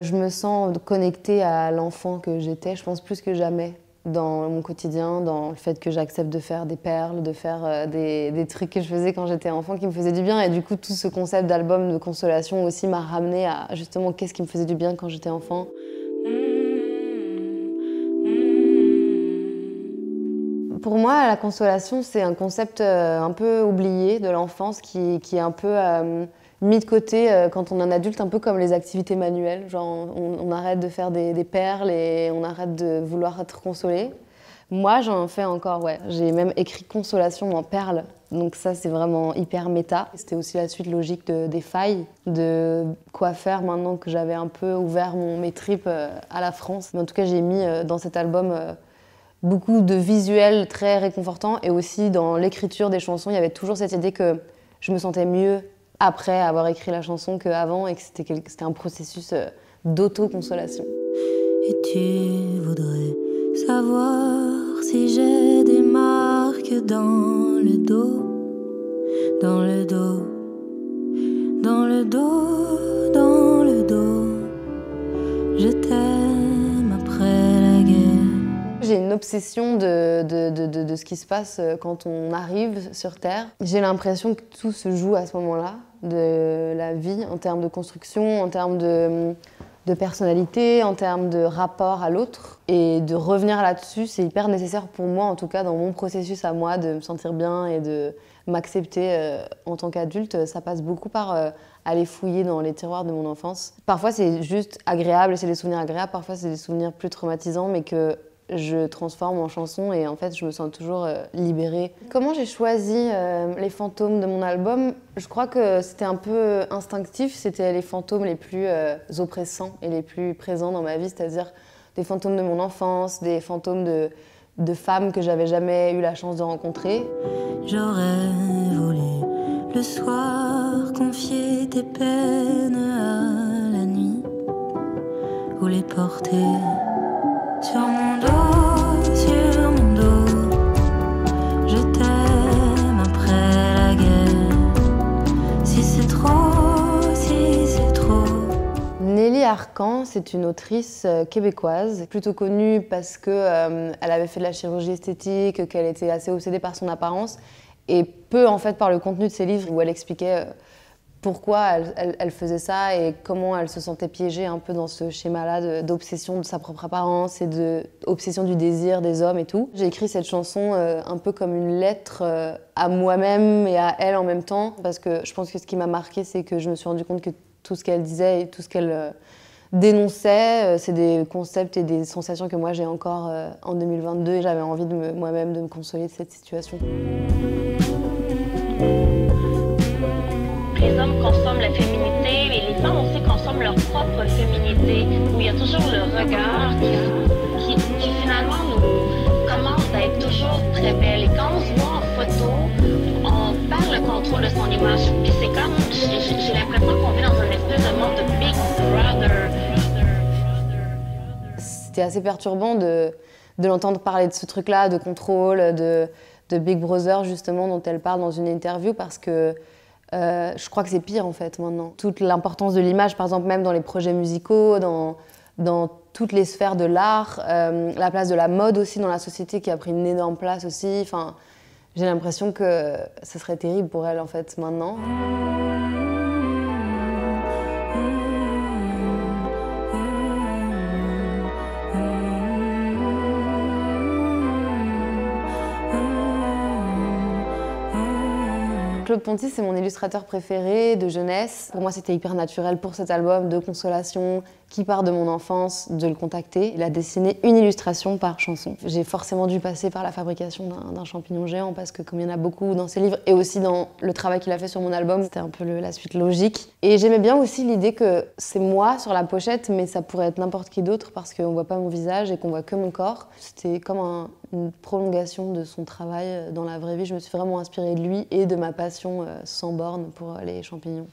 Je me sens connectée à l'enfant que j'étais, je pense plus que jamais, dans mon quotidien, dans le fait que j'accepte de faire des perles, de faire des trucs que je faisais quand j'étais enfant qui me faisaient du bien. Et du coup, tout ce concept d'album de consolation aussi m'a ramené à justement qu'est-ce qui me faisait du bien quand j'étais enfant. Pour moi, la consolation, c'est un concept un peu oublié de l'enfance qui est un peu mis de côté quand on est un adulte, un peu comme les activités manuelles. Genre, on arrête de faire des perles et on arrête de vouloir être consolé. Moi, j'en fais encore, ouais. J'ai même écrit consolation en perles. Donc ça, c'est vraiment hyper méta. C'était aussi la suite logique des failles, de quoi faire maintenant que j'avais un peu ouvert mes tripes à la France. Mais en tout cas, j'ai mis dans cet album beaucoup de visuels très réconfortants et aussi dans l'écriture des chansons, il y avait toujours cette idée que je me sentais mieux après avoir écrit la chanson qu'avant et que c'était un processus d'auto-consolation. Et tu voudrais savoir si j'ai des marques dans le dos, dans le dos, dans le dos, dans le dos. Je t'aime après la guerre. J'ai une obsession de ce qui se passe quand on arrive sur Terre. J'ai l'impression que tout se joue à ce moment-là, de la vie, en termes de construction, en termes de personnalité, en termes de rapport à l'autre. Et de revenir là-dessus, c'est hyper nécessaire pour moi, en tout cas dans mon processus à moi, de me sentir bien et de m'accepter en tant qu'adulte. Ça passe beaucoup par aller fouiller dans les tiroirs de mon enfance. Parfois c'est juste agréable, c'est des souvenirs agréables, parfois c'est des souvenirs plus traumatisants, mais que je transforme en chanson et en fait je me sens toujours libérée. Comment j'ai choisi les fantômes de mon album? Je crois que c'était un peu instinctif, c'était les fantômes les plus oppressants et les plus présents dans ma vie, c'est-à-dire des fantômes de mon enfance, des fantômes de femmes que j'avais jamais eu la chance de rencontrer. J'aurais voulu le soir confier tes peines à la nuit ou les porter sur mon dos, sur mon dos. Je t'aime après la guerre. Si c'est trop, si c'est trop. Nelly Arcan, c'est une autrice québécoise, plutôt connue parce qu'elle avait fait de la chirurgie esthétique, qu'elle était assez obsédée par son apparence, et peu en fait par le contenu de ses livres où elle expliquait pourquoi elle faisait ça et comment elle se sentait piégée un peu dans ce schéma-là d'obsession de sa propre apparence et d'obsession du désir des hommes et tout. J'ai écrit cette chanson un peu comme une lettre à moi-même et à elle en même temps, parce que je pense que ce qui m'a marquée, c'est que je me suis rendu compte que tout ce qu'elle disait et tout ce qu'elle dénonçait, c'est des concepts et des sensations que moi j'ai encore en 2022 et j'avais envie moi-même de me consoler de cette situation. Les hommes consomment la féminité et les femmes aussi consomment leur propre féminité, où il y a toujours le regard qui finalement nous commande à être toujours très belle. Et quand on se voit en photo, on perd le contrôle de son image. Puis c'est comme, j'ai l'impression qu'on vit dans une espèce de monde de Big Brother. C'était assez perturbant de l'entendre parler de ce truc-là, de contrôle, de Big Brother justement, dont elle parle dans une interview, parce que je crois que c'est pire en fait maintenant. Toute l'importance de l'image, par exemple, même dans les projets musicaux, dans toutes les sphères de l'art, la place de la mode aussi dans la société qui a pris une énorme place aussi. Enfin, j'ai l'impression que ce serait terrible pour elle en fait maintenant. Claude Ponty, c'est mon illustrateur préféré de jeunesse. Pour moi, c'était hyper naturel pour cet album de consolation qui part de mon enfance, de le contacter. Il a dessiné une illustration par chanson. J'ai forcément dû passer par la fabrication d'un champignon géant parce que comme il y en a beaucoup dans ses livres et aussi dans le travail qu'il a fait sur mon album, c'était un peu la suite logique. Et j'aimais bien aussi l'idée que c'est moi sur la pochette, mais ça pourrait être n'importe qui d'autre parce qu'on voit pas mon visage et qu'on voit que mon corps. C'était comme une prolongation de son travail dans la vraie vie. Je me suis vraiment inspirée de lui et de ma passion sans borne pour les champignons.